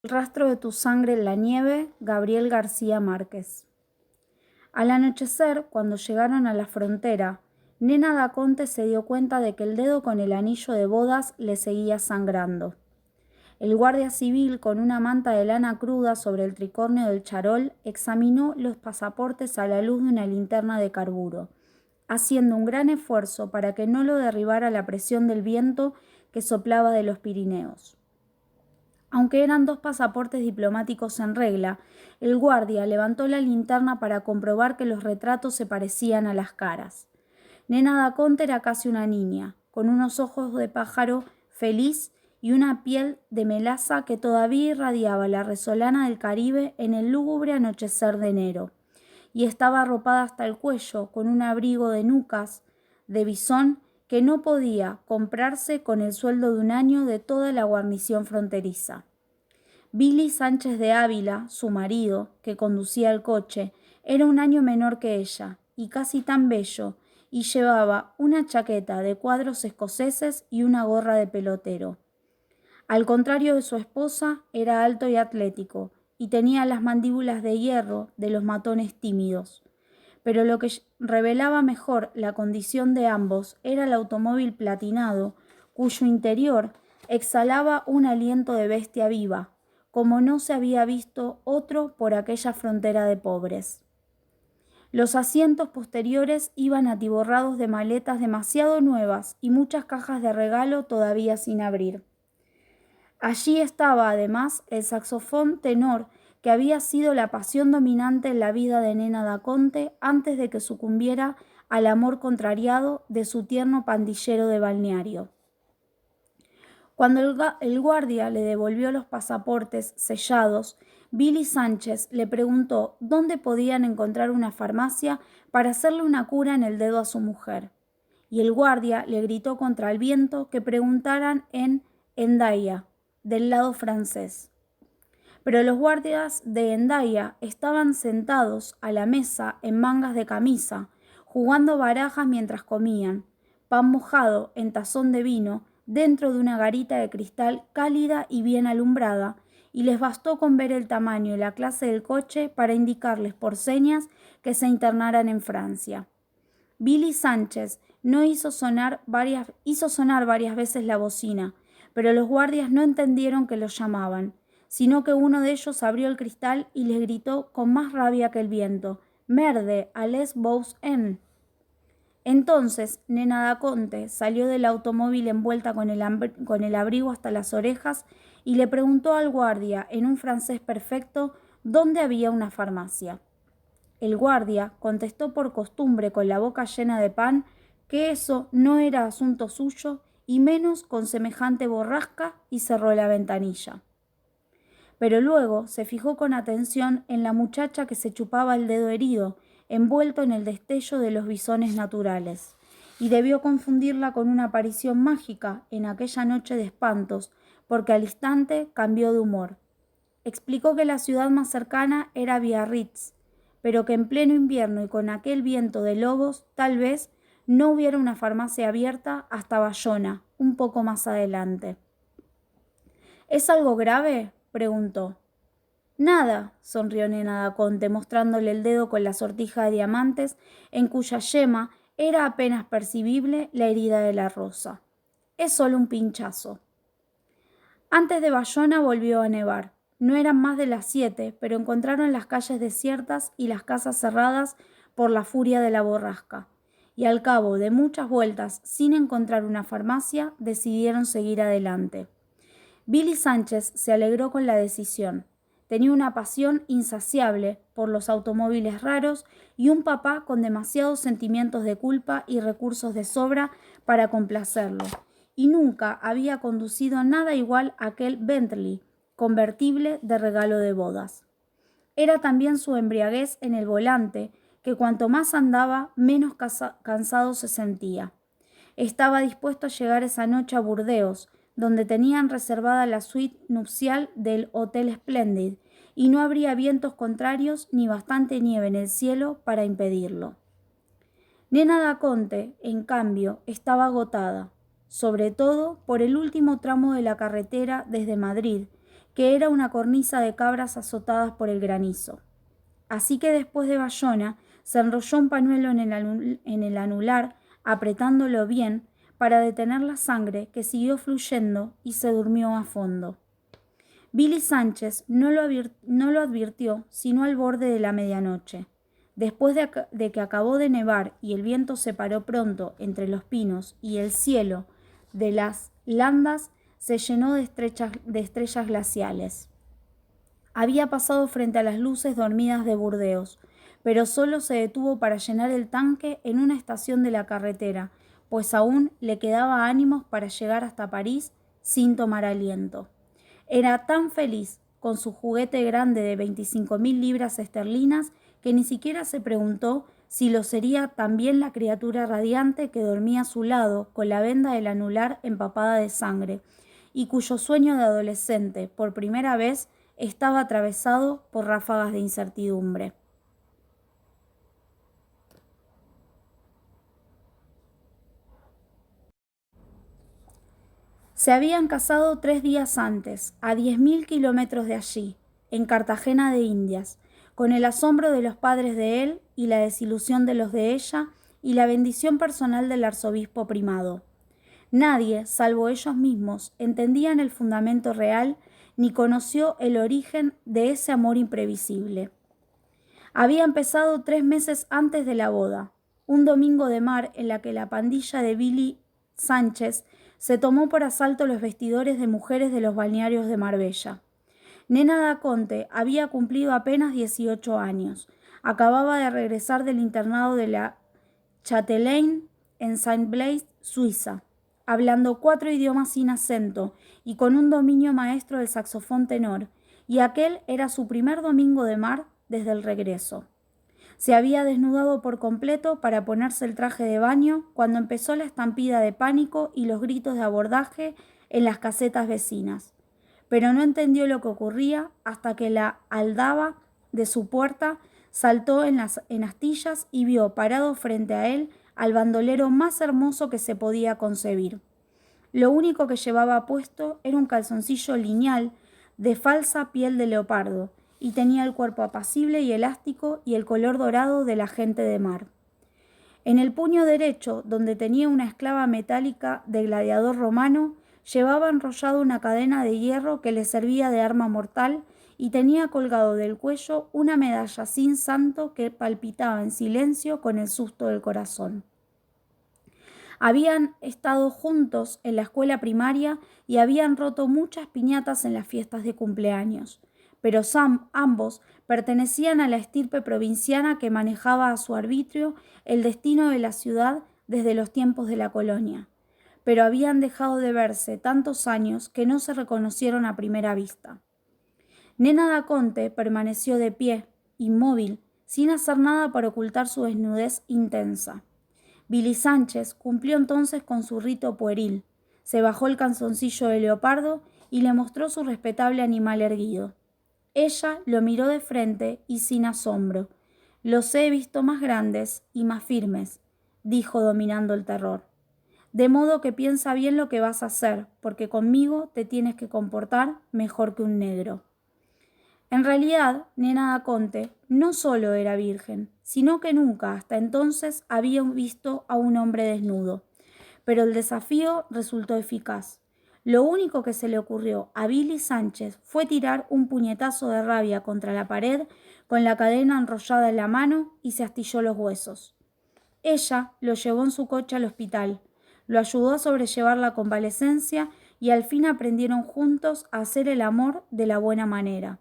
El rastro de tu sangre en la nieve, Gabriel García Márquez. Al anochecer, cuando llegaron a la frontera, Nena Daconte se dio cuenta de que el dedo con el anillo de bodas le seguía sangrando. El guardia civil, con una manta de lana cruda sobre el tricornio del charol, examinó los pasaportes a la luz de una linterna de carburo, haciendo un gran esfuerzo para que no lo derribara la presión del viento que soplaba de los Pirineos. Aunque eran 2 pasaportes diplomáticos en regla, el guardia levantó la linterna para comprobar que los retratos se parecían a las caras. Nena Daconte era casi una niña, con unos ojos de pájaro feliz y una piel de melaza que todavía irradiaba la resolana del Caribe en el lúgubre anochecer de enero, y estaba arropada hasta el cuello con un abrigo de nucas de bisón que no podía comprarse con el sueldo de un año de toda la guarnición fronteriza. Billy Sánchez de Ávila, su marido, que conducía el coche, era un año menor que ella, y casi tan bello, y llevaba una chaqueta de cuadros escoceses y una gorra de pelotero. Al contrario de su esposa, era alto y atlético, y tenía las mandíbulas de hierro de los matones tímidos. Pero lo que revelaba mejor la condición de ambos era el automóvil platinado, cuyo interior exhalaba un aliento de bestia viva, como no se había visto otro por aquella frontera de pobres. Los asientos posteriores iban atiborrados de maletas demasiado nuevas y muchas cajas de regalo todavía sin abrir. Allí estaba, además, el saxofón tenor que había sido la pasión dominante en la vida de Nena Daconte antes de que sucumbiera al amor contrariado de su tierno pandillero de balneario. Cuando el guardia le devolvió los pasaportes sellados, Billy Sánchez le preguntó dónde podían encontrar una farmacia para hacerle una cura en el dedo a su mujer. Y el guardia le gritó contra el viento que preguntaran en Hendaia, del lado francés. Pero los guardias de Hendaia estaban sentados a la mesa en mangas de camisa, jugando barajas mientras comían, pan mojado en tazón de vino, dentro de una garita de cristal cálida y bien alumbrada, y les bastó con ver el tamaño y la clase del coche para indicarles por señas que se internaran en Francia. Billy Sánchez no hizo sonar varias veces la bocina, pero los guardias no entendieron que los llamaban, sino que uno de ellos abrió el cristal y les gritó con más rabia que el viento: «Merde, allez vous en». Entonces Nena Daconte salió del automóvil envuelta con el abrigo hasta las orejas y le preguntó al guardia, en un francés perfecto, dónde había una farmacia. El guardia contestó por costumbre con la boca llena de pan que eso no era asunto suyo y menos con semejante borrasca, y cerró la ventanilla. Pero luego se fijó con atención en la muchacha que se chupaba el dedo herido, envuelto en el destello de los bisones naturales, y debió confundirla con una aparición mágica en aquella noche de espantos, porque al instante cambió de humor. Explicó que la ciudad más cercana era Biarritz, pero que en pleno invierno y con aquel viento de lobos, tal vez no hubiera una farmacia abierta hasta Bayona, un poco más adelante. ¿Es algo grave?, preguntó. Nada, sonrió Nena Daconte, mostrándole el dedo con la sortija de diamantes, en cuya yema era apenas percibible la herida de la rosa. Es solo un pinchazo. Antes de Bayona volvió a nevar. No eran más de las 7, pero encontraron las calles desiertas y las casas cerradas por la furia de la borrasca. Y al cabo de muchas vueltas sin encontrar una farmacia, decidieron seguir adelante. Billy Sánchez se alegró con la decisión. Tenía una pasión insaciable por los automóviles raros y un papá con demasiados sentimientos de culpa y recursos de sobra para complacerlo. Y nunca había conducido nada igual a aquel Bentley convertible de regalo de bodas. Era también su embriaguez en el volante, que cuanto más andaba, menos cansado se sentía. Estaba dispuesto a llegar esa noche a Burdeos, donde tenían reservada la suite nupcial del Hotel Splendid, y no habría vientos contrarios ni bastante nieve en el cielo para impedirlo. Nena Daconte, en cambio, estaba agotada, sobre todo por el último tramo de la carretera desde Madrid, que era una cornisa de cabras azotadas por el granizo. Así que después de Bayona, se enrolló un pañuelo en el anular, apretándolo bien, para detener la sangre que siguió fluyendo y se durmió a fondo. Billy Sánchez no lo advirtió sino al borde de la medianoche. Después de que acabó de nevar y el viento se paró pronto entre los pinos y el cielo de las landas se llenó de estrellas glaciales. Había pasado frente a las luces dormidas de Burdeos, pero solo se detuvo para llenar el tanque en una estación de la carretera, pues aún le quedaba ánimos para llegar hasta París sin tomar aliento. Era tan feliz con su juguete grande de 25.000 libras esterlinas que ni siquiera se preguntó si lo sería también la criatura radiante que dormía a su lado con la venda del anular empapada de sangre, y cuyo sueño de adolescente, por primera vez, estaba atravesado por ráfagas de incertidumbre. Se habían casado 3 días antes, a 10.000 kilómetros de allí, en Cartagena de Indias, con el asombro de los padres de él y la desilusión de los de ella y la bendición personal del arzobispo primado. Nadie, salvo ellos mismos, entendían el fundamento real ni conoció el origen de ese amor imprevisible. Había empezado 3 meses antes de la boda, un domingo de mar en la que la pandilla de Billy Sánchez se tomó por asalto los vestidores de mujeres de los balnearios de Marbella. Nena da Conte había cumplido apenas 18 años. Acababa de regresar del internado de la Chatelaine en Saint-Blaise, Suiza, hablando 4 idiomas sin acento y con un dominio maestro del saxofón tenor, y aquel era su primer domingo de mar desde el regreso. Se había desnudado por completo para ponerse el traje de baño cuando empezó la estampida de pánico y los gritos de abordaje en las casetas vecinas. Pero no entendió lo que ocurría hasta que la aldaba de su puerta saltó en astillas y vio parado frente a él al bandolero más hermoso que se podía concebir. Lo único que llevaba puesto era un calzoncillo lineal de falsa piel de leopardo, y tenía el cuerpo apacible y elástico y el color dorado de la gente de mar. En el puño derecho, donde tenía una esclava metálica de gladiador romano, llevaba enrollado una cadena de hierro que le servía de arma mortal y tenía colgado del cuello una medalla sin santo que palpitaba en silencio con el susto del corazón. Habían estado juntos en la escuela primaria y habían roto muchas piñatas en las fiestas de cumpleaños, pero ambos pertenecían a la estirpe provinciana que manejaba a su arbitrio el destino de la ciudad desde los tiempos de la colonia, pero habían dejado de verse tantos años que no se reconocieron a primera vista. Nena da Conte permaneció de pie, inmóvil, sin hacer nada para ocultar su desnudez intensa. Billy Sánchez cumplió entonces con su rito pueril, se bajó el calzoncillo de leopardo y le mostró su respetable animal erguido. Ella lo miró de frente y sin asombro. «Los he visto más grandes y más firmes», dijo dominando el terror. «De modo que piensa bien lo que vas a hacer, porque conmigo te tienes que comportar mejor que un negro». En realidad, Nena da Conte no solo era virgen, sino que nunca hasta entonces había visto a un hombre desnudo. Pero el desafío resultó eficaz. Lo único que se le ocurrió a Billy Sánchez fue tirar un puñetazo de rabia contra la pared con la cadena enrollada en la mano y se astilló los huesos. Ella lo llevó en su coche al hospital, lo ayudó a sobrellevar la convalecencia y al fin aprendieron juntos a hacer el amor de la buena manera.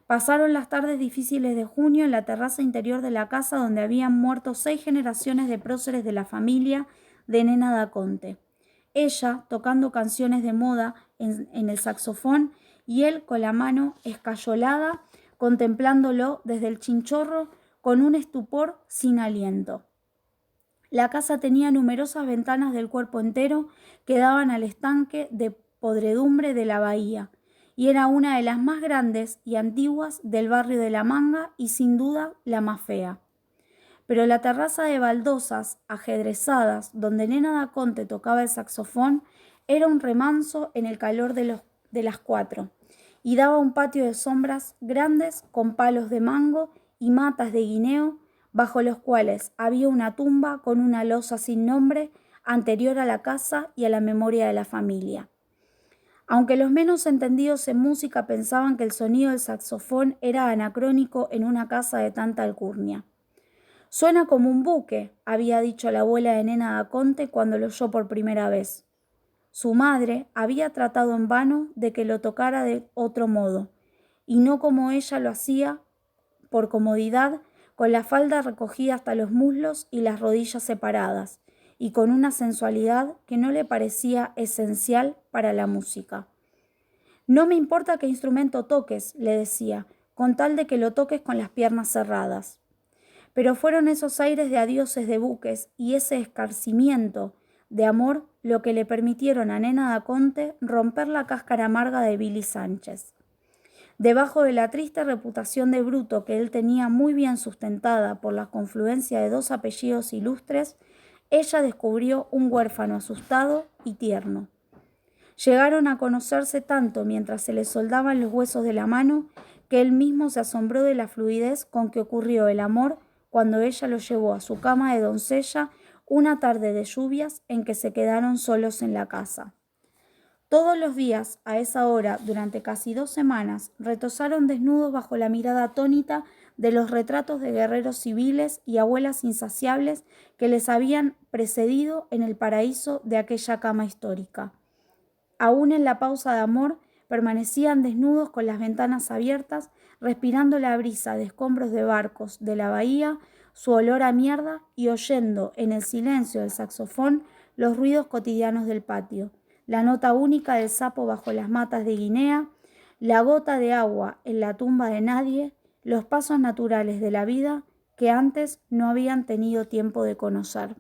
Pasaron las tardes difíciles de junio en la terraza interior de la casa donde habían muerto 6 generaciones de próceres de la familia de Nena da Conte. Ella tocando canciones de moda en el saxofón y él con la mano escayolada contemplándolo desde el chinchorro con un estupor sin aliento. La casa tenía numerosas ventanas del cuerpo entero que daban al estanque de podredumbre de la bahía, y era una de las más grandes y antiguas del barrio de La Manga y sin duda la más fea. Pero la terraza de baldosas ajedrezadas donde Nena da Conte tocaba el saxofón era un remanso en el calor de las 4, y daba un patio de sombras grandes con palos de mango y matas de guineo, bajo los cuales había una tumba con una losa sin nombre anterior a la casa y a la memoria de la familia. Aunque los menos entendidos en música pensaban que el sonido del saxofón era anacrónico en una casa de tanta alcurnia. «Suena como un buque», había dicho la abuela de Nena da Conte cuando lo oyó por primera vez. Su madre había tratado en vano de que lo tocara de otro modo, y no como ella lo hacía, por comodidad, con la falda recogida hasta los muslos y las rodillas separadas, y con una sensualidad que no le parecía esencial para la música. «No me importa qué instrumento toques», le decía, «con tal de que lo toques con las piernas cerradas». Pero fueron esos aires de adioses de buques y ese escarcimiento de amor lo que le permitieron a Nena da Conte romper la cáscara amarga de Billy Sánchez. Debajo de la triste reputación de bruto que él tenía muy bien sustentada por la confluencia de dos apellidos ilustres, ella descubrió un huérfano asustado y tierno. Llegaron a conocerse tanto mientras se le soldaban los huesos de la mano que él mismo se asombró de la fluidez con que ocurrió el amor cuando ella lo llevó a su cama de doncella una tarde de lluvias en que se quedaron solos en la casa. Todos los días, a esa hora, durante casi 2 semanas, retozaron desnudos bajo la mirada atónita de los retratos de guerreros civiles y abuelas insaciables que les habían precedido en el paraíso de aquella cama histórica. Aún en la pausa de amor, permanecían desnudos con las ventanas abiertas, respirando la brisa de escombros de barcos de la bahía, su olor a mierda y oyendo en el silencio del saxofón los ruidos cotidianos del patio, la nota única del sapo bajo las matas de Guinea, la gota de agua en la tumba de nadie, los pasos naturales de la vida que antes no habían tenido tiempo de conocer.